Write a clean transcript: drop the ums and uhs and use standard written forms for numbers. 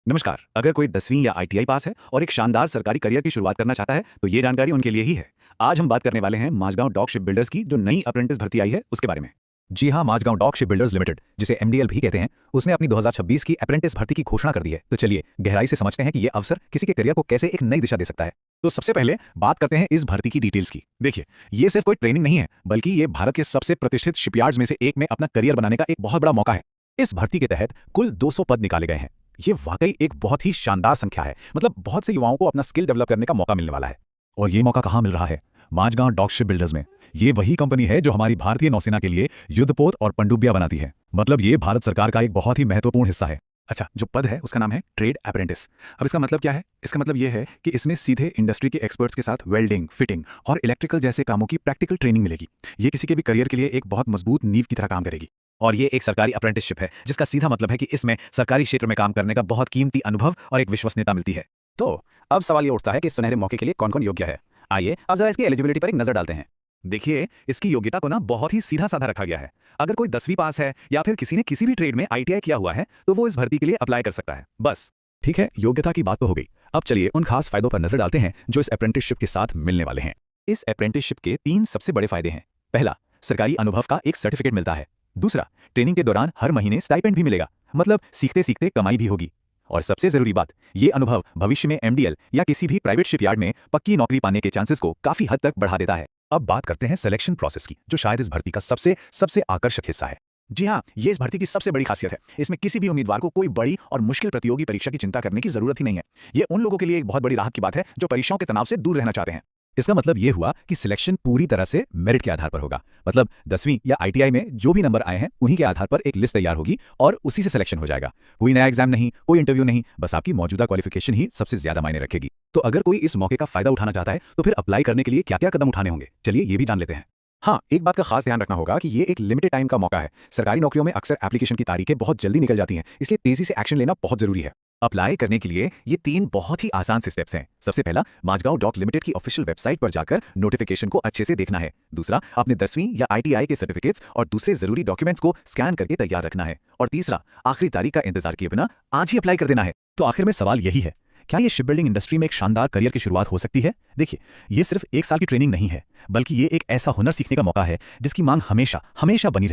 नमस्कार। अगर कोई 10वीं या आईटीआई पास है और एक शानदार सरकारी करियर की शुरुआत करना चाहता है तो ये जानकारी उनके लिए ही है। आज हम बात करने वाले हैं माझगांव डॉक शिप बिल्डर्स की जो नई अप्रेंटिस भर्ती आई है उसके बारे में। जी हां, Mazagon dock ship builders limited, जिसे एमडीएल भी कहते हैं, उसने अपनी 2026 की अप्रेंटिस भर्ती की घोषणा कर दी है। तो चलिए गहराई से समझते हैं कि ये अवसर किसी के करियर को कैसे एक नई दिशा दे सकता है। तो सबसे पहले बात करते हैं इस भर्ती की डिटेल्स की। देखिए, ये सिर्फ कोई ट्रेनिंग नहीं है, बल्कि ये भारत के सबसे प्रतिष्ठित शिपयार्ड्स में से एक में अपना करियर बनाने का एक बहुत बड़ा मौका है। इस भर्ती के तहत कुल 200 पद निकाले गए हैं। ये वाकई एक बहुत ही शानदार संख्या है। मतलब बहुत से युवाओं को अपना स्किल डेवलप करने का मौका मिलने वाला है। और ये मौका कहाँ मिल रहा है? माझगांव डॉक शिप बिल्डर्स में। ये वही कंपनी है जो हमारी भारतीय नौसेना के लिए युद्धपोत और पनडुब्बियां बनाती है। मतलब ये भारत सरकार का एक बहुत ही महत्वपूर्ण हिस्सा है। अच्छा, जो पद है उसका नाम है ट्रेड अप्रेंटिस। अब इसका मतलब क्या है? इसका मतलब ये है कि इसमें सीधे इंडस्ट्री के एक्सपर्ट्स के साथ वेल्डिंग, फिटिंग और इलेक्ट्रिकल जैसे कामों की प्रैक्टिकल ट्रेनिंग मिलेगी। ये किसी के भी करियर के लिए एक बहुत मजबूत नींव की तरह काम करेगी। और ये एक सरकारी अप्रेंटिसशिप है, जिसका सीधा मतलब है कि इसमें सरकारी क्षेत्र में काम करने का बहुत कीमती अनुभव और एक विश्वसनीयता मिलती है। तो अब सवाल ये उठता है कि इस सुनहरे मौके के लिए कौन कौन योग्य है। आइए अब जरा इसकी एलिजिबिलिटी पर एक नजर डालते हैं। देखिए, इसकी योग्यता को ना बहुत ही सीधा साधा रखा गया है। अगर कोई 10वीं पास है या फिर किसी ने किसी भी ट्रेड में आईटीआई किया हुआ है तो वो इस भर्ती के लिए अप्लाई कर सकता है, बस। ठीक है, योग्यता की बात तो हो गई। अब चलिए उन खास फायदों पर नजर डालते हैं जो इस अप्रेंटिसशिप के साथ मिलने वाले हैं। इस अप्रेंटिसशिप के 3 सबसे बड़े फायदे हैं। पहला, सरकारी अनुभव का एक सर्टिफिकेट मिलता है। दूसरा, ट्रेनिंग के दौरान हर महीने स्टाइपेंड भी मिलेगा, मतलब सीखते सीखते कमाई भी होगी। और सबसे जरूरी बात, ये अनुभव भविष्य में एमडीएल या किसी भी प्राइवेट शिपयार्ड में पक्की नौकरी पाने के चांसेस को काफी हद तक बढ़ा देता है। अब बात करते हैं सिलेक्शन प्रोसेस की, जो शायद इस भर्ती का सबसे सबसे आकर्षक हिस्सा है। जी हाँ, ये इस भर्ती की सबसे बड़ी खासियत है। इसमें किसी भी उम्मीदवार को कोई बड़ी और मुश्किल प्रतियोगी परीक्षा की चिंता करने की जरूरत ही नहीं है। ये उन लोगों के लिए एक बहुत बड़ी राहत की बात है जो परीक्षाओं के तनाव से दूर रहना चाहते हैं। इसका मतलब ये हुआ कि सिलेक्शन पूरी तरह से मेरिट के आधार पर होगा। मतलब 10वीं या आईटीआई में जो भी नंबर आए हैं उन्हीं के आधार पर एक लिस्ट तैयार होगी और उसी से सिलेक्शन हो जाएगा। कोई नया एग्जाम नहीं, कोई इंटरव्यू नहीं, बस आपकी मौजूदा क्वालिफिकेशन ही सबसे ज्यादा मायने रखेगी। तो अगर कोई इस मौके का फायदा उठाना चाहता है तो फिर अप्लाई करने के लिए क्या क्या कदम उठाने होंगे, चलिए ये भी जान लेते हैं। हाँ, एक बात का खास ध्यान रखना होगा कि ये एक लिमिटेड टाइम का मौका है। सरकारी नौकरियों में अक्सर एप्लीकेशन की तारीखें बहुत जल्दी निकल जाती हैं, इसलिए तेजी से एक्शन लेना बहुत जरूरी है। अप्लाई करने के लिए ये 3 बहुत ही आसान से स्टेप्स हैं। सबसे पहला, माझगांव डॉक लिमिटेड की ऑफिशियल वेबसाइट पर जाकर नोटिफिकेशन को अच्छे से देखना है। दूसरा, अपने 10वीं या आईटीआई के सर्टिफिकेट्स और दूसरे जरूरी डॉक्यूमेंट्स को स्कैन करके तैयार रखना है। और तीसरा, आखिरी तारीख का इंतजार किए बिना आज ही अप्लाई कर देना है। तो आखिर में सवाल यही है, क्या ये शिप बिल्डिंग इंडस्ट्री में एक शानदार करियर की शुरुआत हो सकती है? देखिए, ये सिर्फ 1 साल की ट्रेनिंग नहीं है, बल्कि ये एक ऐसा हुनर सीखने का मौका है जिसकी मांग हमेशा हमेशा बनी रहे।